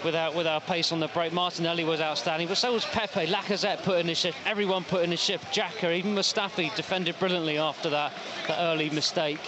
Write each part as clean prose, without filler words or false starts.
with our pace on the break. Martinelli was outstanding, but so was Pepe. Lacazette put in his shift. Everyone put in his shift. Xhaka, even Mustafi defended brilliantly after that early mistake.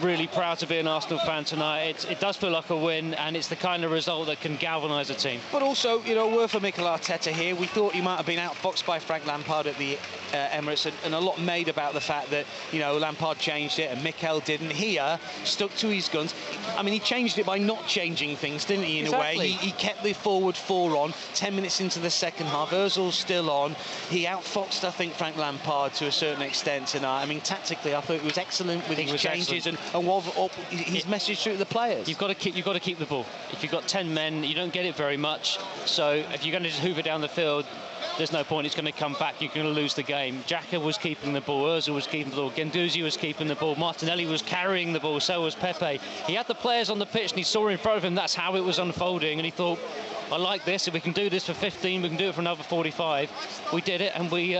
Really proud to be an Arsenal fan tonight. It does feel like a win, and it's the kind of result that can galvanise a team. But also, you know, word for Mikel Arteta here. We thought he might have been outfoxed by Frank Lampard at the Emirates, and a lot made about the fact that, you know, Lampard changed it and Mikel didn't. Here, stuck to his guns. I mean, he changed it by not changing things, didn't he, in a way? He kept the forward four on. 10 minutes into the second half, Ozil's still on. He outfoxed, I think, Frank Lampard to a certain extent tonight. I mean, tactically, I thought he was excellent with his changes and wove up his message to the players. You've got to keep the ball. If you've got 10 men, you don't get it very much. So if you're going to just hoover down the field, there's no point. It's going to come back. You're going to lose the game. Xhaka was keeping the ball. Ozil was keeping the ball. Guendouzi was keeping the ball. Martinelli was carrying the ball. So was Pepe. He had the players on the pitch, and he saw in front of him that's how it was unfolding. And he thought, I like this. If we can do this for 15, we can do it for another 45. We did it, and we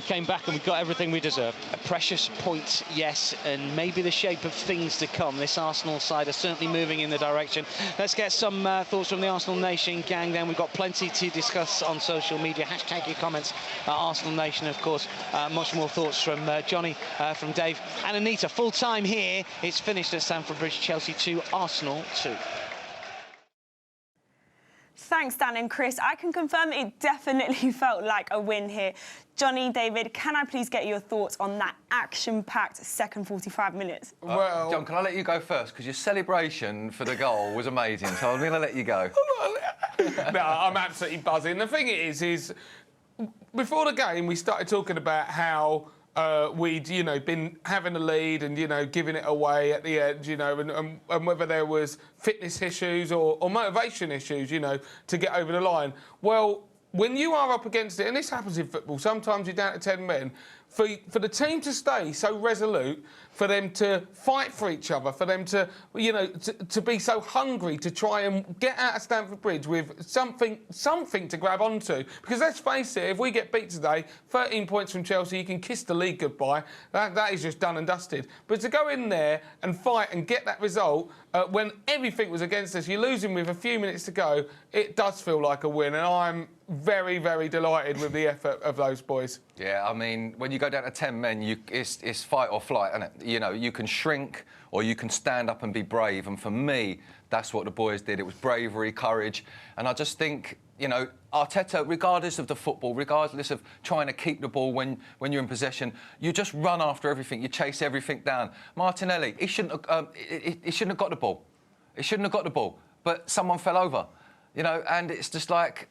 came back and we got everything we deserved. A precious point, yes, and maybe the shape of things to come. This Arsenal side are certainly moving in the direction. Let's get some thoughts from the Arsenal Nation gang then. We've got plenty to discuss on social media. Hashtag your comments at Arsenal Nation, of course. Much more thoughts from Johnny, from Dave and Anita. Full time here. It's finished at Stamford Bridge. Chelsea 2, Arsenal 2. Thanks, Dan and Chris. I can confirm it definitely felt like a win here. Johnny, David, can I please get your thoughts on that action-packed second 45 minutes? Well, John, can I let you go first? Because your celebration for the goal was amazing, so I'm going to let you go. No, I'm absolutely buzzing. The thing is before the game, we started talking about how we'd, you know, been having a lead and, you know, giving it away at the end, you know, and whether there was fitness issues or motivation issues, you know, to get over the line. Well, when you are up against it, and this happens in football, sometimes you're down to 10 men, for the team to stay so resolute, for them to fight for each other, for them to, you know, to be so hungry to try and get out of Stamford Bridge with something to grab onto. Because let's face it, if we get beat today, 13 points from Chelsea, you can kiss the league goodbye. That is just done and dusted. But to go in there and fight and get that result when everything was against us, you're losing with a few minutes to go, it does feel like a win. And I'm very, very delighted with the effort of those boys. Yeah, I mean, when you go down to 10 men, it's fight or flight, isn't it? You know, you can shrink or you can stand up and be brave. And for me, that's what the boys did. It was bravery, courage. And I just think, you know, Arteta, regardless of the football, regardless of trying to keep the ball when you're in possession, you just run after everything. You chase everything down. Martinelli, he shouldn't have got the ball. He shouldn't have got the ball. But someone fell over, you know, and it's just like,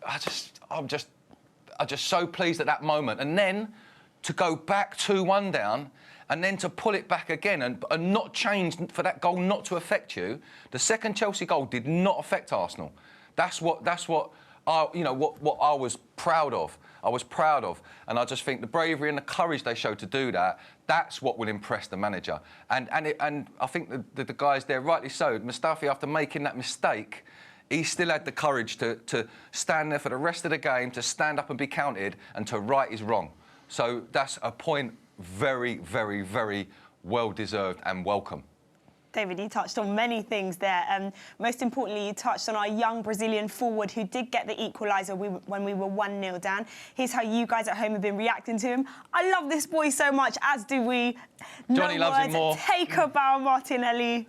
I'm just so pleased at that moment. And then to go back 2-1 down and then to pull it back again and not change for that goal not to affect you. The second Chelsea goal did not affect Arsenal. That's what I was proud of. I was proud of. And I just think the bravery and the courage they showed to do that, that's what will impress the manager. And I think the guys there, rightly so, Mustafi, after making that mistake, he still had the courage to stand there for the rest of the game, to stand up and be counted and to right his wrong. So that's a point very, very, very well-deserved and welcome. David, you touched on many things there. Most importantly, you touched on our young Brazilian forward who did get the equaliser when we were 1-0 down. Here's how you guys at home have been reacting to him. I love this boy so much, as do we. Johnny loves him more. Take a bow, Martinelli.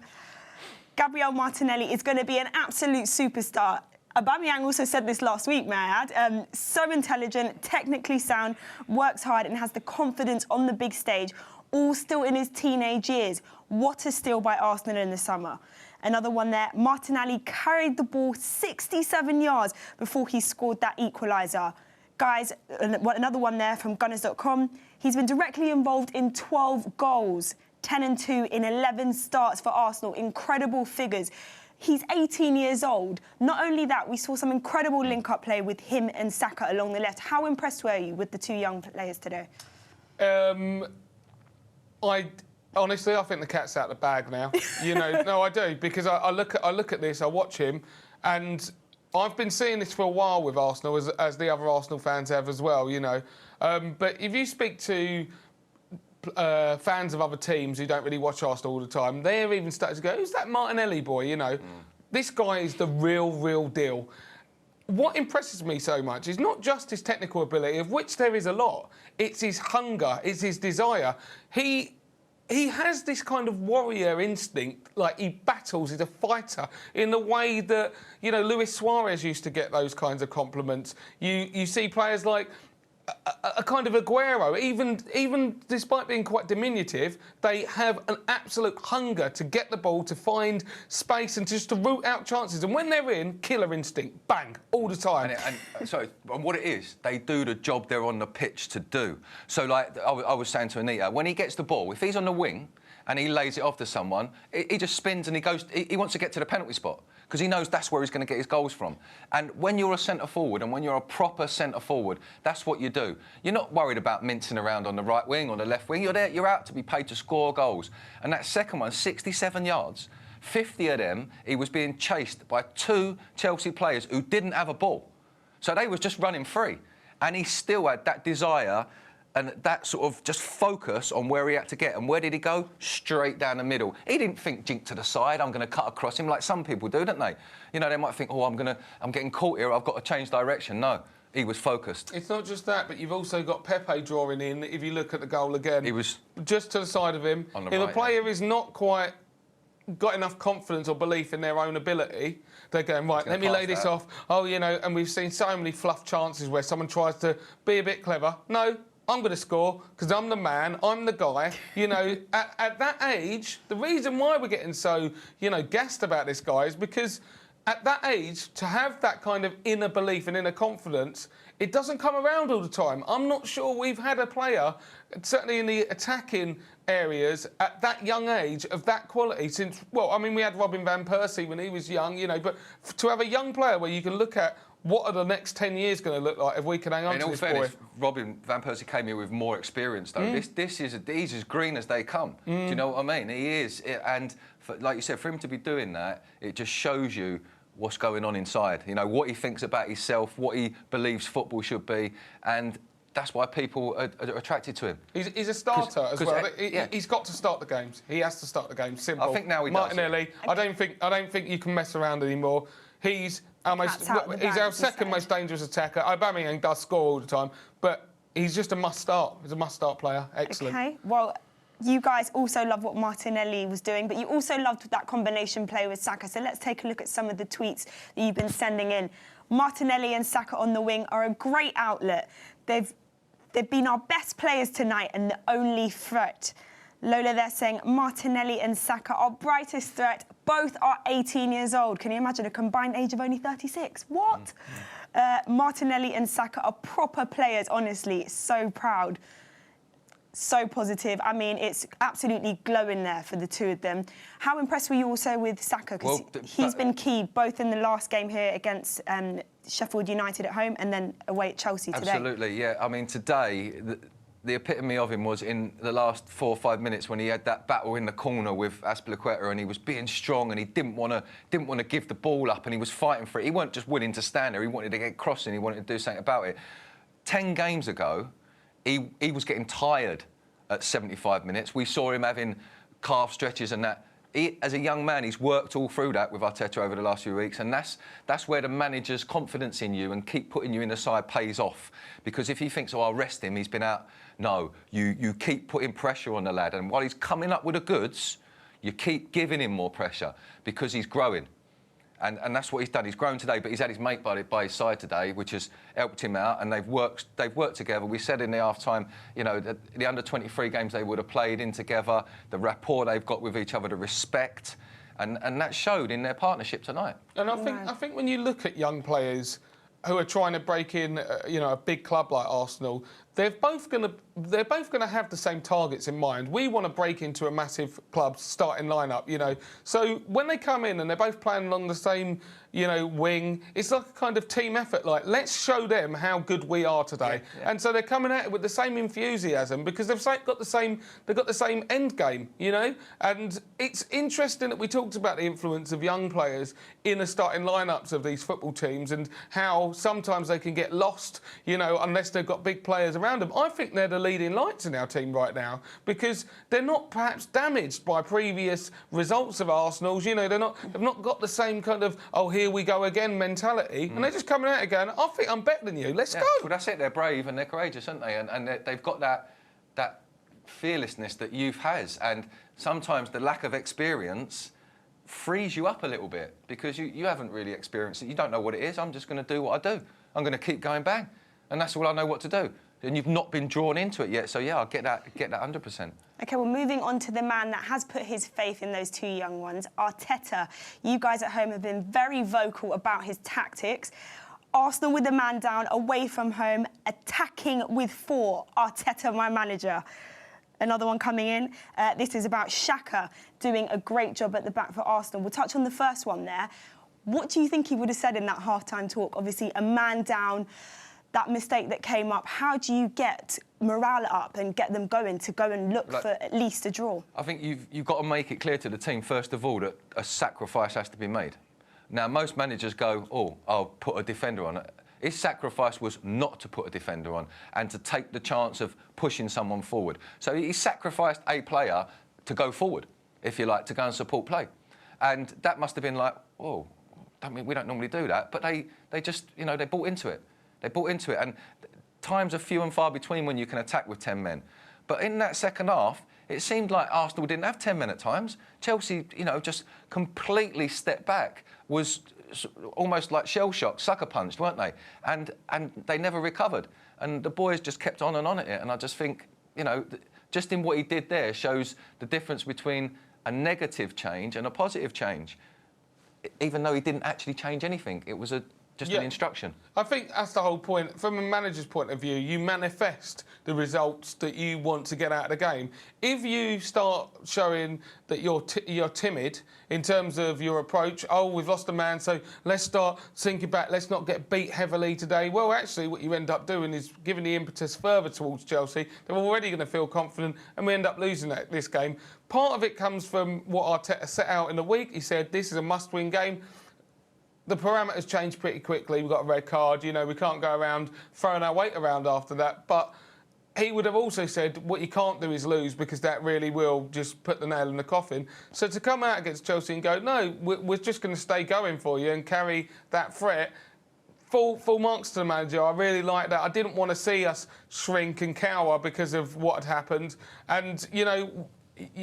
Gabriel Martinelli is going to be an absolute superstar. Aubameyang also said this last week, may I add. So intelligent, technically sound, works hard and has the confidence on the big stage, all still in his teenage years. What a steal by Arsenal in the summer. Another one there, Martinelli carried the ball 67 yards before he scored that equaliser. Guys, another one there from Gunners.com. He's been directly involved in 12 goals, 10 and 2 in 11 starts for Arsenal. Incredible figures. He's 18 years old. Not only that, we saw some incredible link-up play with him and Saka along the left. How impressed were you with the two young players today? Honestly, I think the cat's out of the bag now. You know, no, I do, because I look at this, I watch him, and I've been seeing this for a while with Arsenal, as the other Arsenal fans have as well, you know. But if you speak to fans of other teams who don't really watch Arsenal all the time, they're even starting to go, who's that Martinelli boy, you know? This guy is the real deal. what impresses me so much is not just his technical ability, of which there is a lot. It's his hunger, it's his desire. He has this kind of warrior instinct, like he battles, he's a fighter in the way that, you know, Luis Suarez used to get those kinds of compliments. You see players like a kind of Aguero, even despite being quite diminutive, they have an absolute hunger to get the ball, to find space and just to root out chances. And when they're in, killer instinct, bang, all the time. And what it is, they do the job they're on the pitch to do. So, like I was saying to Anita, when he gets the ball, if he's on the wing and he lays it off to someone, he just spins and he goes. He wants to get to the penalty spot, because he knows that's where he's going to get his goals from. And when you're a centre-forward and when you're a proper centre-forward, that's what you do. You're not worried about mincing around on the right wing or the left wing. You're there, you're out to be paid to score goals. And that second one, 67 yards, 50 of them, he was being chased by 2 Chelsea players who didn't have a ball. So they was just running free. And he still had that desire and that sort of just focus on where he had to get. And where did he go? Straight down the middle. He didn't think, jink to the side, I'm going to cut across him, like some people do, don't they? You know, they might think, oh, I'm getting caught here, I've got to change direction. No, he was focused. It's not just that, but you've also got Pepe drawing in. If you look at the goal again, he was just to the side of him. On the if right, a player is not quite got enough confidence or belief in their own ability, they're going, right, let me lay this off. Oh, you know, and we've seen so many fluff chances where someone tries to be a bit clever. No, I'm going to score because I'm the man, I'm the guy. You know, at that age, the reason why we're getting so, you know, gassed about this guy is because at that age, to have that kind of inner belief and inner confidence, it doesn't come around all the time. I'm not sure we've had a player, certainly in the attacking areas, at that young age of that quality since, well, I mean, we had Robin van Persie when he was young, you know, but to have a young player where you can look at what are the next 10 years going to look like if we can hang on to this boy? Robin van Persie came here with more experience, though. He's as green as they come. Do you know what I mean? He is. And like you said, for him to be doing that, it just shows you what's going on inside. You know, what he thinks about himself, what he believes football should be. And that's why people are attracted to him. He's a starter as well. He's got to start the games. He has to start the games. Simple. I think now he does. Martinelli, I don't think you can mess around anymore. He's our second most dangerous attacker. Aubameyang does score all the time, but he's just a must-start. He's a must-start player. Excellent. OK, well, you guys also love what Martinelli was doing, but you also loved that combination play with Saka. So let's take a look at some of the tweets that you've been sending in. Martinelli and Saka on the wing are a great outlet. They've been our best players tonight and the only threat. Lola, they're saying Martinelli and Saka, our brightest threat. Both are 18 years old. Can you imagine a combined age of only 36? What? Martinelli and Saka are proper players, honestly. So proud. So positive. I mean, it's absolutely glowing there for the two of them. How impressed were you also with Saka? Because he's been key both in the last game here against Sheffield United at home and then away at Chelsea today. Absolutely, yeah. I mean, today, the epitome of him was in the last 4 or 5 minutes when he had that battle in the corner with Azpilicueta and he was being strong and he didn't want to give the ball up and he was fighting for it. He weren't just willing to stand there. He wanted to get crossing. He wanted to do something about it. 10 games ago, he was getting tired at 75 minutes. We saw him having calf stretches and that. As a young man, he's worked all through that with Arteta over the last few weeks, and that's where the manager's confidence in you and keep putting you in the side pays off. Because if he thinks, oh, I'll rest him, he's been out. No, you keep putting pressure on the lad, and while he's coming up with the goods, you keep giving him more pressure because he's growing. And that's what he's done. He's grown today, but he's had his mate by his side today, which has helped him out. And they've worked together. We said in the half-time, you know, the under-23 games they would have played in together, the rapport they've got with each other, the respect, and that showed in their partnership tonight. And I think when you look at young players who are trying to break in, you know, a big club like Arsenal, they're both going to have the same targets in mind. We want to break into a massive club's starting lineup, you know. So when they come in and they're both playing along the same, you know, wing, it's like a kind of team effort. Like, let's show them how good we are today. Yeah. And so they're coming at it with the same enthusiasm because they've got the same end game, you know. And it's interesting that we talked about the influence of young players in the starting lineups of these football teams and how sometimes they can get lost, you know, unless they've got big players around them. I think they're the leading lights in our team right now because they're not perhaps damaged by previous results of Arsenal's. You know, they've not got the same kind of, oh, here we go again mentality. And they're just coming out again, I think I'm better than you. Let's go. Well, that's it. They're brave and they're courageous, aren't they? And they've got that fearlessness that youth has. And sometimes the lack of experience frees you up a little bit because you haven't really experienced it. You don't know what it is. I'm just going to do what I do. I'm going to keep going bang. And that's all I know what to do. And you've not been drawn into it yet. So, yeah, I'll get that 100%. OK, well, moving on to the man that has put his faith in those two young ones, Arteta. You guys at home have been very vocal about his tactics. Arsenal with the man down, away from home, attacking with 4. Arteta, my manager. Another one coming in. This is about Xhaka doing a great job at the back for Arsenal. We'll touch on the first one there. What do you think he would have said in that half-time talk? Obviously, a man down, that mistake that came up. How do you get morale up and get them going to go and look for at least a draw? I think you've got to make it clear to the team, first of all, that a sacrifice has to be made. Now, most managers go, oh, I'll put a defender on it. His sacrifice was not to put a defender on and to take the chance of pushing someone forward. So he sacrificed a player to go forward, if you like, to go and support play. And that must have been like, whoa, we don't normally do that. But they just, you know, they bought into it. They bought into it. And times are few and far between when you can attack with 10 men. But in that second half, it seemed like Arsenal didn't have 10 men at times. Chelsea, you know, just completely stepped back, was almost like shell-shocked, sucker-punched, weren't they? And they never recovered. And the boys just kept on and on at it. And I just think, you know, just in what he did there shows the difference between a negative change and a positive change. Even though he didn't actually change anything, it was just an instruction. I think that's the whole point. From a manager's point of view, you manifest the results that you want to get out of the game. If you start showing that you're timid in terms of your approach, oh, we've lost a man, so let's start sinking back, let's not get beat heavily today. Well, actually, what you end up doing is giving the impetus further towards Chelsea. They're already going to feel confident, and we end up losing this game. Part of it comes from what Arteta set out in the week. He said, this is a must-win game. The parameters changed pretty quickly. We've got a red card. You know, we can't go around throwing our weight around after that. But he would have also said what you can't do is lose because that really will just put the nail in the coffin. So to come out against Chelsea and go, no, we're just going to stay going for you and carry that threat, full marks to the manager. I really like that. I didn't want to see us shrink and cower because of what had happened. And, you know,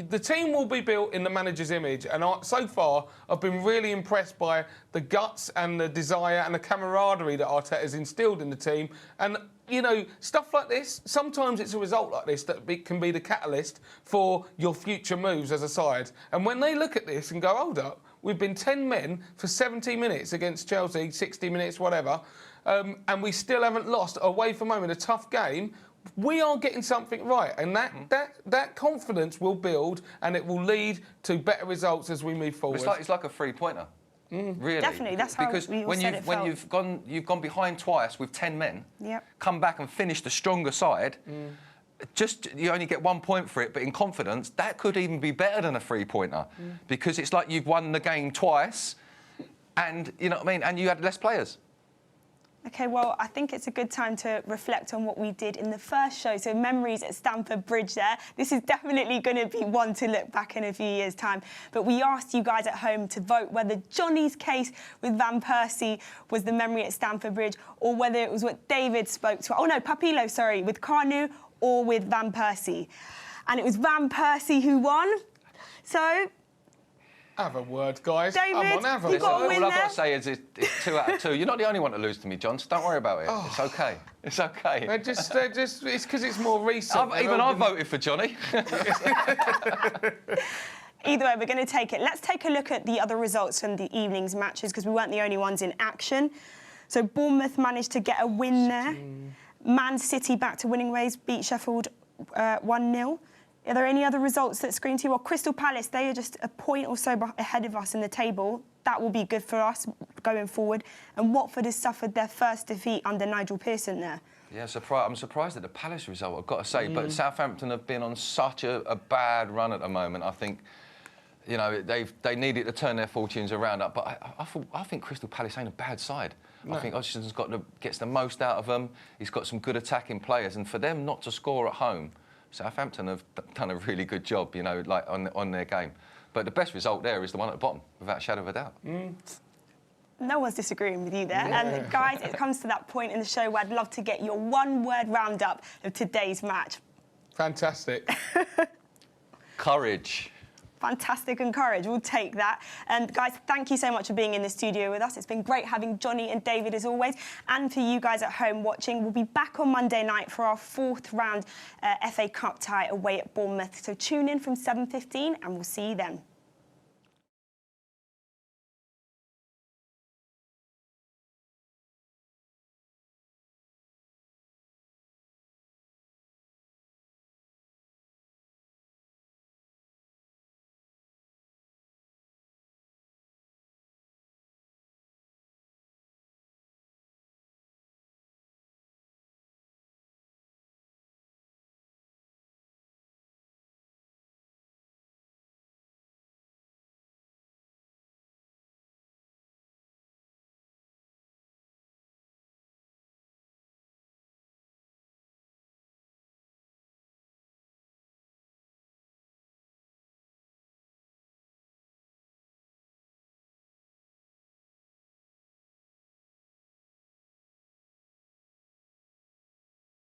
the team will be built in the manager's image, and so far I've been really impressed by the guts and the desire and the camaraderie that Arteta has instilled in the team. And, you know, stuff like this, sometimes it's a result like this that can be the catalyst for your future moves as a side. And when they look at this and go, hold up, we've been 10 men for 70 minutes against Chelsea, 60 minutes, whatever, and we still haven't lost away from home in a tough game. We are getting something right, and that confidence will build, and it will lead to better results as we move forward. It's like a three-pointer, really. Definitely, that's how we all said it felt. When you've gone behind twice with 10 men, come back and finish the stronger side. You only get 1 point for it, but in confidence, that could even be better than a three-pointer, because it's like you've won the game twice, and you know what I mean, and you had less players. OK, well, I think it's a good time to reflect on what we did in the first show. So memories at Stamford Bridge there. This is definitely going to be one to look back in a few years' time. But we asked you guys at home to vote whether Johnny's case with Van Persie was the memory at Stamford Bridge, or whether it was what David spoke to. Oh, no, Papilo, sorry, with Kanu or with Van Persie. And it was Van Persie who won. So... Have a word, guys. David, come on, have a word. All I've got to say is it's 2 out of 2. You're not the only one to lose to me, John, so don't worry about it. Oh. It's OK. It's OK. They're just it's because it's more recent. I voted for Johnny. Either way, we're going to take it. Let's take a look at the other results from the evening's matches, because we weren't the only ones in action. So Bournemouth managed to get a win there. Man City back to winning ways, beat Sheffield 1-0. Are there any other results that scream to you? Well, Crystal Palace, they are just a point or so ahead of us in the table. That will be good for us going forward. And Watford has suffered their first defeat under Nigel Pearson there. Yeah, I'm surprised at the Palace result, I've got to say. But Southampton have been on such a bad run at the moment. I think You know, they needed to turn their fortunes around. But I think Crystal Palace ain't a bad side. No. I think Hodgson's gets the most out of them. He's got some good attacking players, and for them not to score at home, Southampton have done a really good job, you know, like on their game. But the best result there is the one at the bottom, without a shadow of a doubt. No one's disagreeing with you there. Yeah. And guys, it comes to that point in the show where I'd love to get your one-word roundup of today's match. Fantastic. Courage. Fantastic and courage. We'll take that. And guys, thank you so much for being in the studio with us. It's been great having Johnny and David as always. And for you guys at home watching, we'll be back on Monday night for our 4th round FA Cup tie away at Bournemouth. So tune in from 7:15 and we'll see you then.